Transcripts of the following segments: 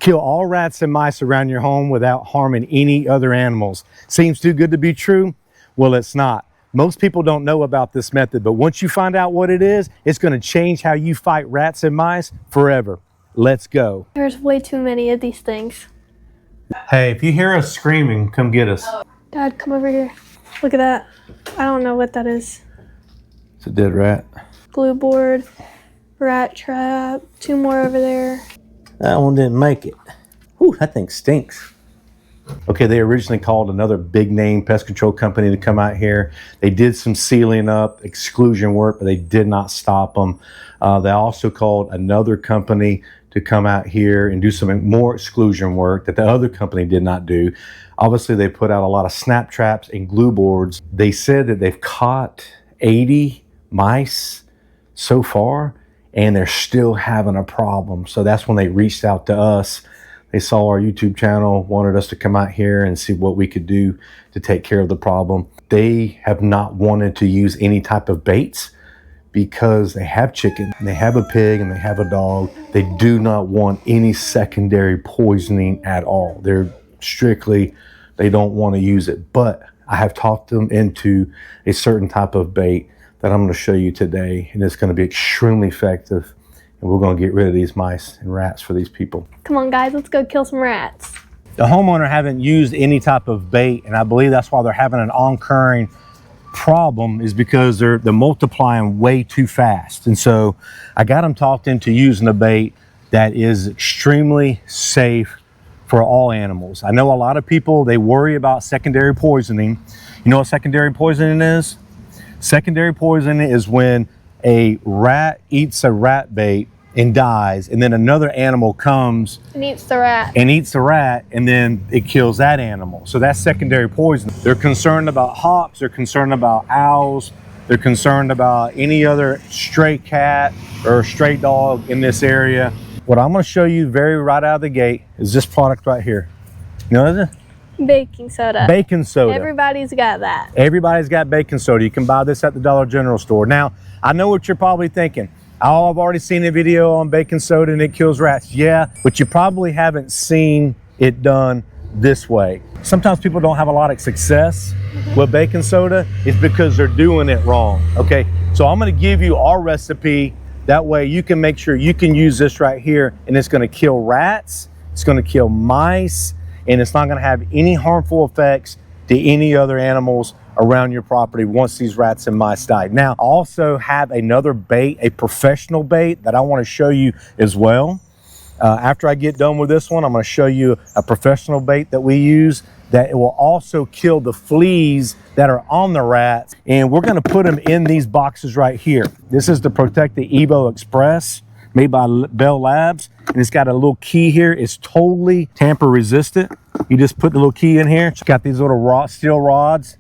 Kill all rats and mice around your home without harming any other animals. Seems too good to be true? Well, it's not. Most people don't know about this method, but once you find out what it is, it's going to change how you fight rats and mice forever. Let's go. There's way too many of these things. Hey, if you hear us screaming, come get us. Dad, come over here. Look at that. I don't know what that is. It's a dead rat. Glue board, rat trap, 2 more over there. That one didn't make it. Whew, that thing stinks. Okay, they originally called another big name pest control company to come out here. They did some sealing up, exclusion work, but they did not stop them. They also called another company to come out here and do some more exclusion work that the other company did not do. Obviously, they put out a lot of snap traps and glue boards. They said that they've caught 80 mice so far, and they're still having a problem. So that's when they reached out to us. They saw our YouTube channel, wanted us to come out here and see what we could do to take care of the problem. They have not wanted to use any type of baits because they have chicken, and they have a pig, and they have a dog. They do not want any secondary poisoning at all. They're strictly, they don't want to use it. But I have talked them into a certain type of bait that I'm going to show you today, and it's going to be extremely effective. And we're going to get rid of these mice and rats for these people. Come on, guys, let's go kill some rats. The homeowner haven't used any type of bait, and I believe that's why they're having an occurring problem, is because they're multiplying way too fast. And so I got them talked into using a bait that is extremely safe for all animals. I know a lot of people, they worry about secondary poisoning. You know what secondary poisoning is? Secondary poisoning is when a rat eats a rat bait and dies, and then another animal comes and eats the rat. And then it kills that animal. So that's secondary poison. They're concerned about hawks, they're concerned about owls, they're concerned about any other stray cat or stray dog in this area. What I'm going to show you right out of the gate is this product right here. You know what it is? Baking soda. Baking soda. Everybody's got that. Everybody's got baking soda. You can buy this at the Dollar General store. Now, I know what you're probably thinking. Oh, I've already seen a video on baking soda and it kills rats. Yeah, but you probably haven't seen it done this way. Sometimes people don't have a lot of success with baking soda. It's because they're doing it wrong. Okay, so I'm going to give you our recipe. That way you can make sure you can use this right here, and it's going to kill rats, it's going to kill mice, and it's not going to have any harmful effects to any other animals around your property once these rats and mice die. Now, I also have another bait, a professional bait that I want to show you as well. After I get done with this one, I'm going to show you a professional bait that we use that it will also kill the fleas that are on the rats. And we're going to put them in these boxes right here. This is to protect the Evo Express, made by Bell Labs. And it's got a little key here. It's totally tamper resistant. You just put the little key in here. It's got these little steel rods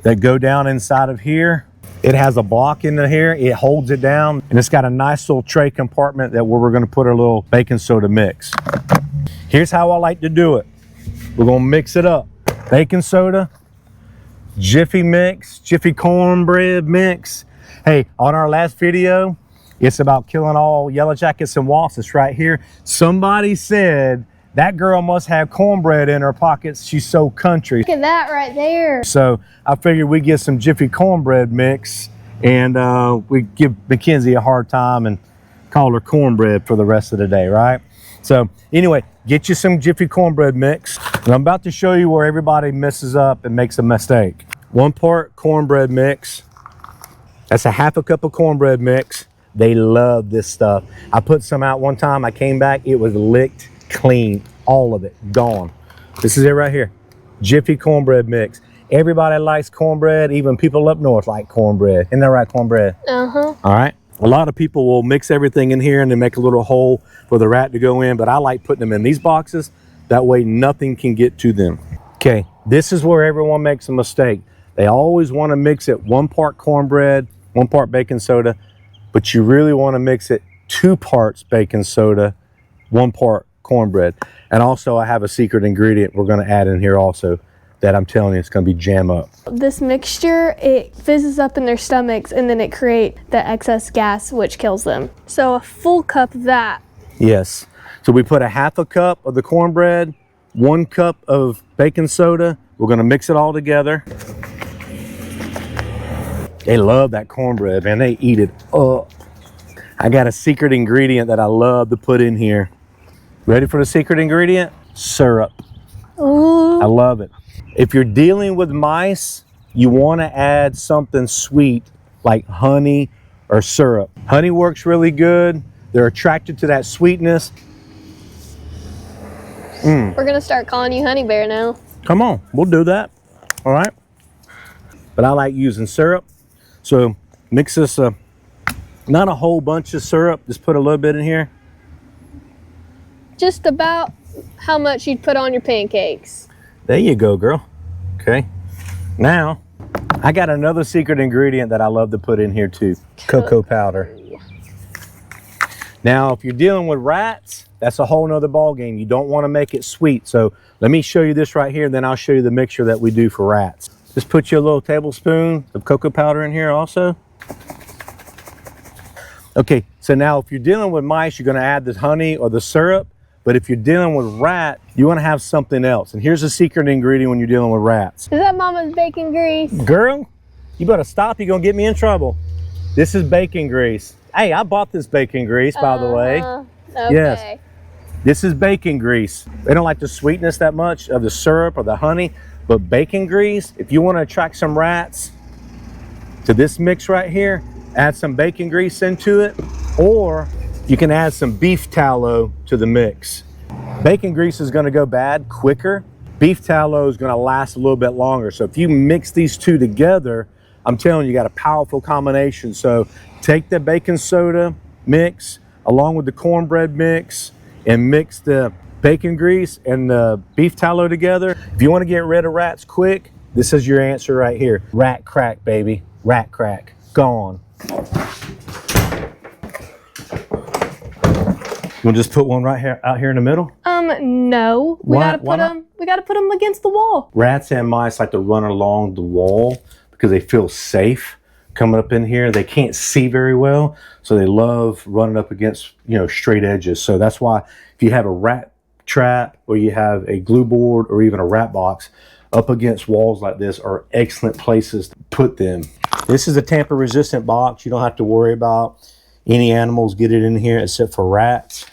that go down inside of here. It has a block in here. It holds it down, and it's got a nice little tray compartment that where we're going to put our little baking soda mix. Here's how I like to do it. We're going to mix it up. Baking soda, Jiffy mix, Jiffy cornbread mix. Hey, on our last video, it's about killing all yellow jackets and wasps right here. Somebody said that girl must have cornbread in her pockets. She's so country. Look at that right there. So I figured we'd get some Jiffy cornbread mix, and we give Mackenzie a hard time and call her cornbread for the rest of the day, right? So anyway, get you some Jiffy cornbread mix. And I'm about to show you where everybody messes up and makes a mistake. 1 part cornbread mix. That's a half a cup of cornbread mix. They love this stuff. I put some out one time. I came back, it was licked clean, all of it gone. This is it right here. Jiffy cornbread mix. Everybody likes cornbread. Even people up north like cornbread. Isn't that right, cornbread? All right. A lot of people will mix everything in here and then make a little hole for the rat to go in, but I like putting them in these boxes. That way nothing can get to them. Okay, this is where everyone makes a mistake. They always want to mix it 1 part cornbread, 1 part baking soda, but you really want to mix it 2 parts baking soda, 1 part cornbread. And also I have a secret ingredient we're going to add in here also that I'm telling you it's going to be jam up. This mixture, it fizzes up in their stomachs, and then it creates the excess gas which kills them. So a full cup of that. Yes. So we put a half a cup of the cornbread, 1 cup of baking soda. We're gonna mix it all together. They love that cornbread, man. They eat it up. I got a secret ingredient that I love to put in here. Ready for the secret ingredient? Syrup. Ooh. I love it. If you're dealing with mice, you want to add something sweet like honey or syrup. Honey works really good. They're attracted to that sweetness. We're gonna start calling you Honey Bear now. Come on, we'll do that. All right. But I like using syrup. So mix this not a whole bunch of syrup, just put a little bit in here. Just about how much you'd put on your pancakes. There you go, girl. Okay. Now, I got another secret ingredient that I love to put in here too. Cocoa powder. Now, if you're dealing with rats, that's a whole nother ball game. You don't want to make it sweet. So let me show you this right here, and then I'll show you the mixture that we do for rats. Just put you a little tablespoon of cocoa powder in here also. Okay, so now if you're dealing with mice, you're going to add the honey or the syrup. But if you're dealing with rat, you want to have something else. And here's a secret ingredient when you're dealing with rats. Is that Mama's bacon grease? Girl, you better stop. You're going to get me in trouble. This is bacon grease. Hey, I bought this bacon grease, by the way. Okay. Yes. This is bacon grease. They don't like the sweetness that much of the syrup or the honey. But bacon grease, if you want to attract some rats to this mix right here, add some bacon grease into it. Or you can add some beef tallow to the mix. Bacon grease is going to go bad quicker. Beef tallow is going to last a little bit longer. So if you mix these two together, I'm telling you, you got a powerful combination. So take the baking soda mix along with the cornbread mix and mix the bacon grease and the beef tallow together. If you want to get rid of rats quick, this is your answer right here. Rat crack, baby. Rat crack. Gone. We'll just put one right here out here in the middle. No. We gotta put them against the wall. Rats and mice like to run along the wall because they feel safe coming up in here. They can't see very well, so they love running up against, you know, straight edges. So that's why if you have a rat trap or you have a glue board or even a rat box, up against walls like this are excellent places to put them. This is a tamper-resistant box. You don't have to worry about any animals get it in here except for rats.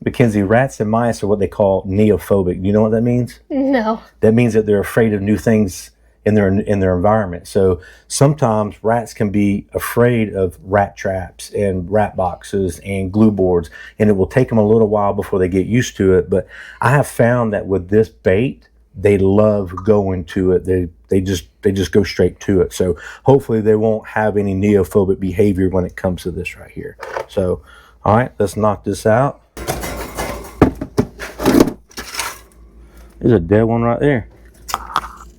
Mackenzie, rats and mice are what they call neophobic. You know what that means? No. That means that they're afraid of new things in their environment. So sometimes rats can be afraid of rat traps and rat boxes and glue boards, and it will take them a little while before they get used to it. But I have found that with this bait, they love going to it. They just go straight to it. So hopefully they won't have any neophobic behavior when it comes to this right here. So, all right, let's knock this out. There's a dead one right there.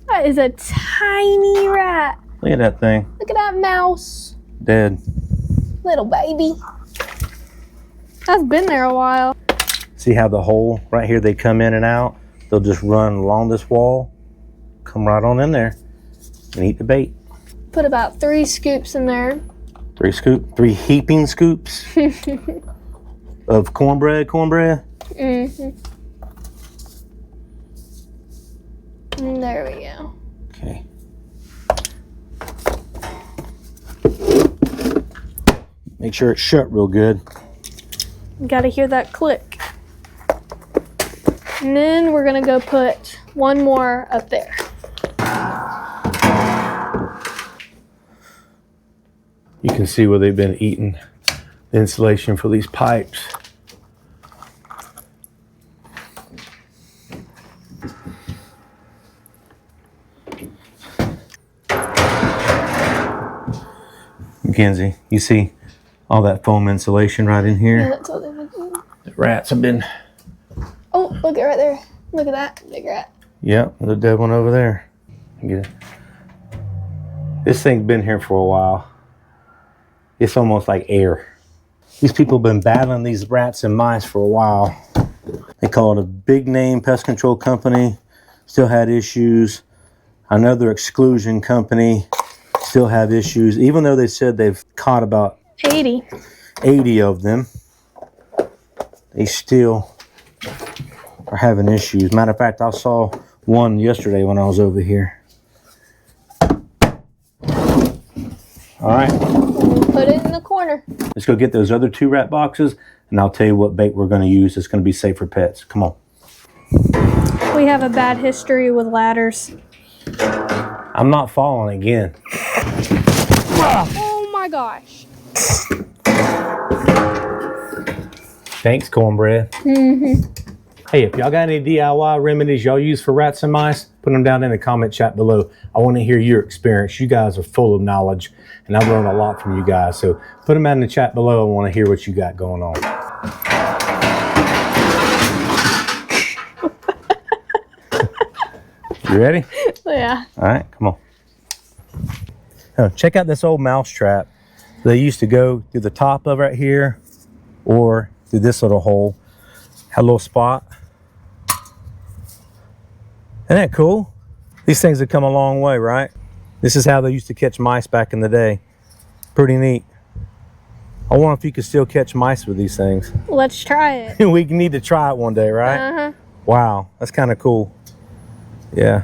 That is a tiny rat. Look at that thing. Look at that mouse. Dead. Little baby. That's been there a while. See how the hole right here, they come in and out? They'll just run along this wall, come right on in there and eat the bait. Put about 3 scoops in there. 3 heaping scoops of cornbread. Mm-hmm. And there we go. Okay. Make sure it's shut real good. You gotta hear that click. And then we're gonna go put one more up there. You can see where they've been eating the insulation for these pipes. Mackenzie, you see all that foam insulation right in here? Yeah, that's what they would do. The rats have been... Oh, look at right there. Look at that big rat. Yep, the dead one over there. Get it. This thing's been here for a while. It's almost like air. These people have been battling these rats and mice for a while. They call it a big name pest control company. Still had issues. Another exclusion company. still have issues, even though they said they've caught about 80 of them. They still are having issues. Matter of fact, I saw one yesterday when I was over here. All right. We'll put it in the corner. Let's go get those other 2 rat boxes, and I'll tell you what bait we're going to use that's going to be safe for pets. Come on. We have a bad history with ladders. I'm not falling again. Oh my gosh. Thanks, cornbread. Hey, if y'all got any DIY remedies y'all use for rats and mice, put them down in the comment chat below. I want to hear your experience. You guys are full of knowledge, and I've learned a lot from you guys. So put them out in the chat below. I want to hear what you got going on. You ready? Yeah. All right, come on. Now, check out this old mouse trap. They used to go through the top of right here or through this little hole. Had a little spot. Isn't that cool? These things have come a long way, right? This is how they used to catch mice back in the day. Pretty neat. I wonder if you could still catch mice with these things. Let's try it. We need to try it one day, right? Wow, that's kind of cool. Yeah,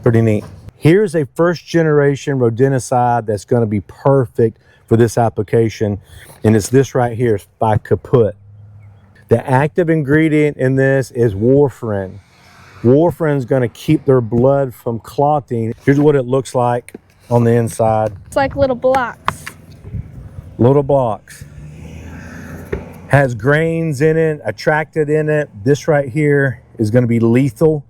pretty neat. Here's a first generation rodenticide that's going to be perfect for this application. And it's this right here. It's by Kaput. The active ingredient in this is warfarin. Warfarin is going to keep their blood from clotting. Here's what it looks like on the inside. It's like little blocks. Little blocks. Has grains in it, attracted in it. This right here is going to be lethal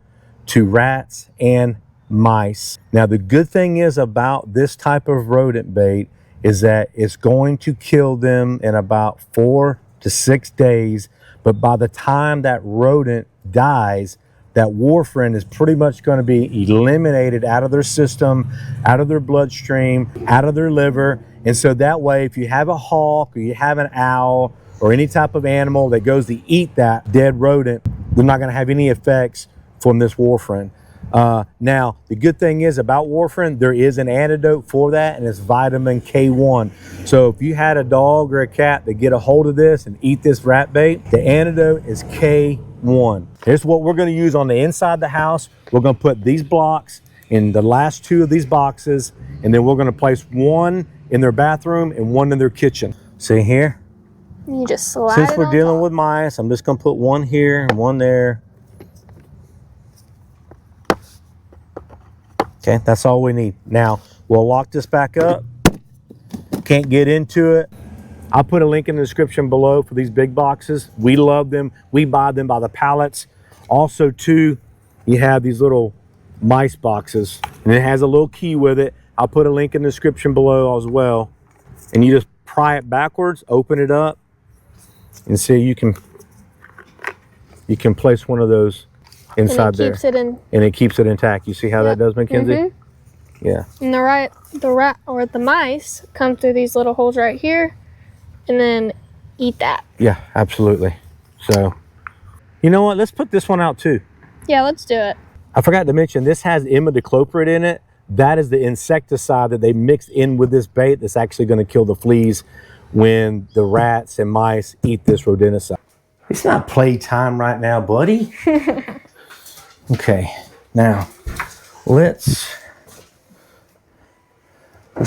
to rats and mice. Now, the good thing is about this type of rodent bait is that it's going to kill them in about 4 to 6 days. But by the time that rodent dies, that warfarin is pretty much going to be eliminated out of their system, out of their bloodstream, out of their liver. And so that way, if you have a hawk or you have an owl or any type of animal that goes to eat that dead rodent, they're not going to have any effects from this warfarin. Now, the good thing is about warfarin, there is an antidote for that, and it's vitamin K1. So if you had a dog or a cat that get a hold of this and eat this rat bait, the antidote is K1. Here's what we're going to use on the inside of the house. We're going to put these blocks in the last 2 of these boxes, and then we're going to place one in their bathroom and one in their kitchen. See here? You just slide Since it we're on dealing top. with mice, I'm just going to put one here and one there. Okay, that's all we need. Now, we'll lock this back up. Can't get into it. I'll put a link in the description below for these big boxes. We love them. We buy them by the pallets. Also, too, you have these little mice boxes, and it has a little key with it. I'll put a link in the description below as well. And you just pry it backwards, open it up, and see you can place one of those inside there. And it keeps it intact. You see how that does, Mackenzie? Yeah. And the rat or the mice come through these little holes right here and then eat that. Yeah, absolutely. So, you know what? Let's put this one out too. Yeah, let's do it. I forgot to mention, this has imidacloprid in it. That is the insecticide that they mix in with this bait that's actually going to kill the fleas when the rats and mice eat this rodenticide. It's not playtime right now, buddy. Okay, now let's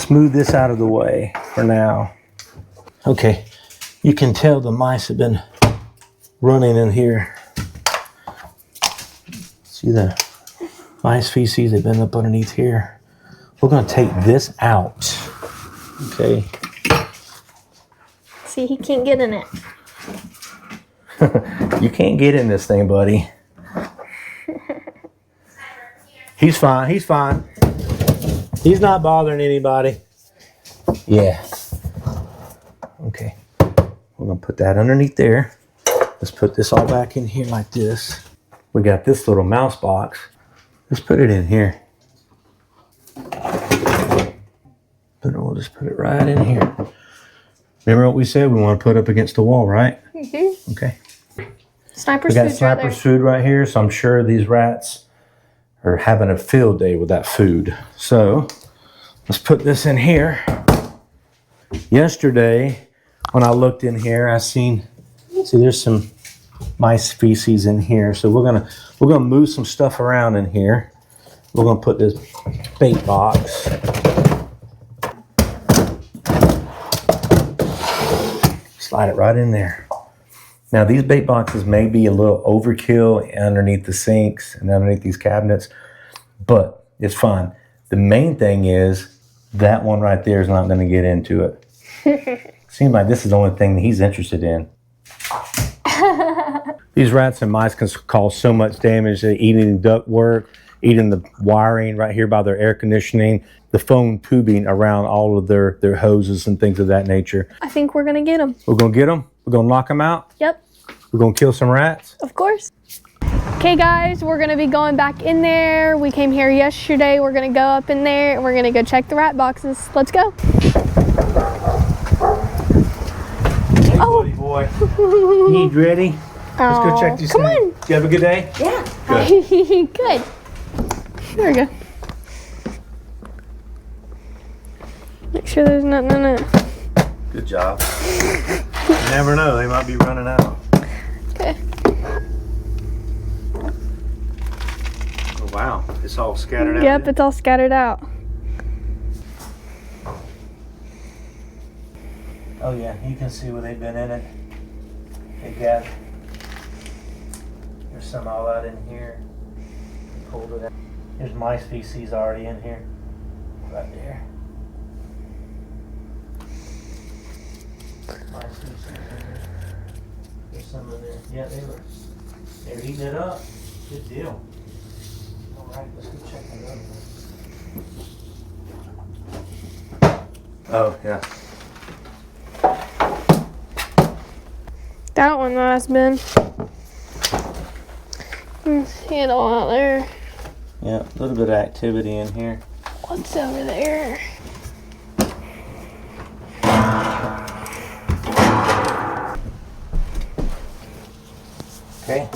move this out of the way for now. Okay, you can tell the mice have been running in here. See the mice feces, they've been up underneath here. We're gonna take this out, okay? See, he can't get in it. You can't get in this thing, buddy. He's fine, he's fine. He's not bothering anybody. Yeah. Okay, we're gonna put that underneath there. Let's put this all back in here like this. We got this little mouse box. Let's put it in here. But we'll just put it right in here. Remember what we said? We want to put up against the wall, right? Okay. Sniper's We got food sniper's right food right here, so I'm sure these rats are having a field day with that food. So Let's put this in here. Yesterday, when I looked in here, I see there's some mice feces in here. So we're gonna move some stuff around in here. We're gonna put this bait box. Slide it right in there. Now these bait boxes may be a little overkill underneath the sinks and underneath these cabinets, but it's fine. The main thing is that one right there is not gonna get into it. Seems like this is the only thing that he's interested in. These rats and mice can cause so much damage. They're eating ductwork, eating the wiring right here by their air conditioning, the foam tubing around all of their hoses and things of that nature. I think we're gonna get them. We're gonna get them. We're gonna knock them out. Yep. We're gonna kill some rats. Of course. Okay guys, we're gonna be going back in there. We came here yesterday. We're gonna go up in there and we're gonna go check the rat boxes. Let's go. Hey, buddy boy. You ready? Let's go check these Come things. on. You have a good day? Yeah. Good. Good. There we go. Make sure there's nothing in it. Good job. You never know, they might be running out. Okay. Oh wow, it's all scattered out. Yep, it's all scattered out. Oh yeah, you can see where they've been in it. They got, there's some all out in here. Pulled it out. There's mice feces already in here. Right there. Mice feces in there. There's some in there. Yeah, they're eating it up. Good deal. Alright, let's go check it out. Oh yeah. That one has been. See it all out there. Yeah, a little bit of activity in here. What's over there? Okay,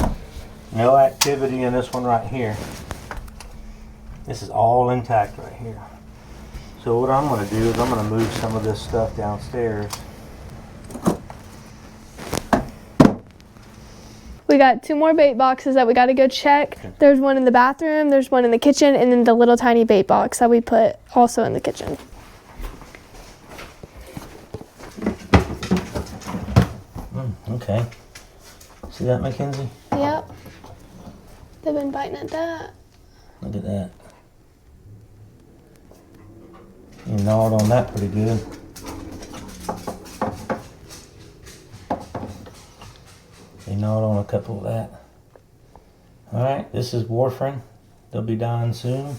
no activity in this one right here. This is all intact right here. So what I'm going to do is I'm going to move some of this stuff downstairs. We got 2 more bait boxes that we got to go check. There's one in the bathroom, there's one in the kitchen, and then the little tiny bait box that we put also in the kitchen. Okay. See that, Mackenzie? Yep. They've been biting at that. Look at that. You gnawed on that pretty good. They gnawed on a couple of that. Alright, this is warfarin. They'll be dying soon.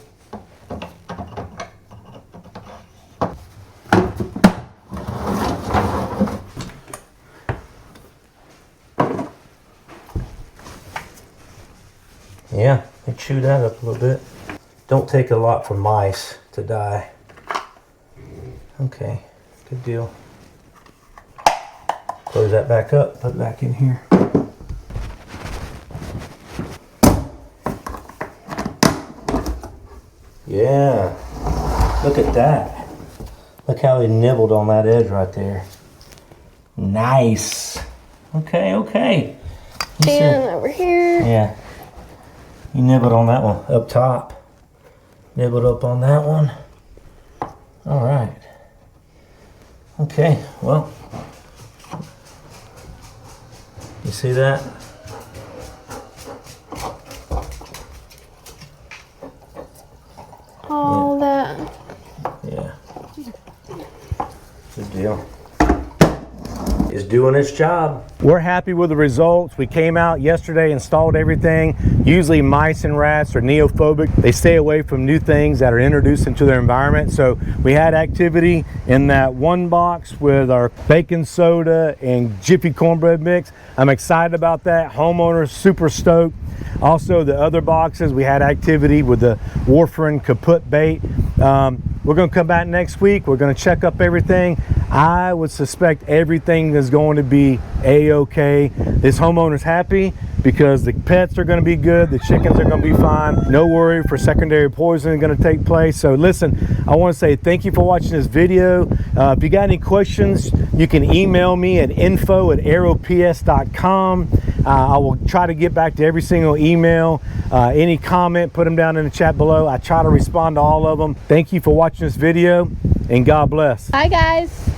Yeah, they chew that up a little bit. Don't take a lot for mice to die. Okay, good deal. Close that back up, put it back in here. Yeah, look at that. Look how he nibbled on that edge right there. Nice. Okay, okay. And over here. Yeah. You nibbled on that one up top. Nibbled up on that one. All right. Okay, well. You see that? All that. Yeah. Good deal. It's doing its job. We're happy with the results. We came out yesterday, installed everything. Usually mice and rats are neophobic. They stay away from new things that are introduced into their environment. So we had activity in that one box with our baking soda and Jiffy cornbread mix. I'm excited about that. Homeowner super stoked. Also the other boxes, we had activity with the warfarin Kaput bait. We're gonna come back next week. We're gonna check up everything. I would suspect everything is going to be a-okay. This homeowner's happy because the pets are going to be good, the chickens are going to be fine. No worry for secondary poisoning going to take place. So listen, I want to say thank you for watching this video. If you got any questions, you can email me at info@aerops.com. I will try to get back to every single email. Any comment, put them down in the chat below. I try to respond to all of them. Thank you for watching this video, and God bless. Bye guys.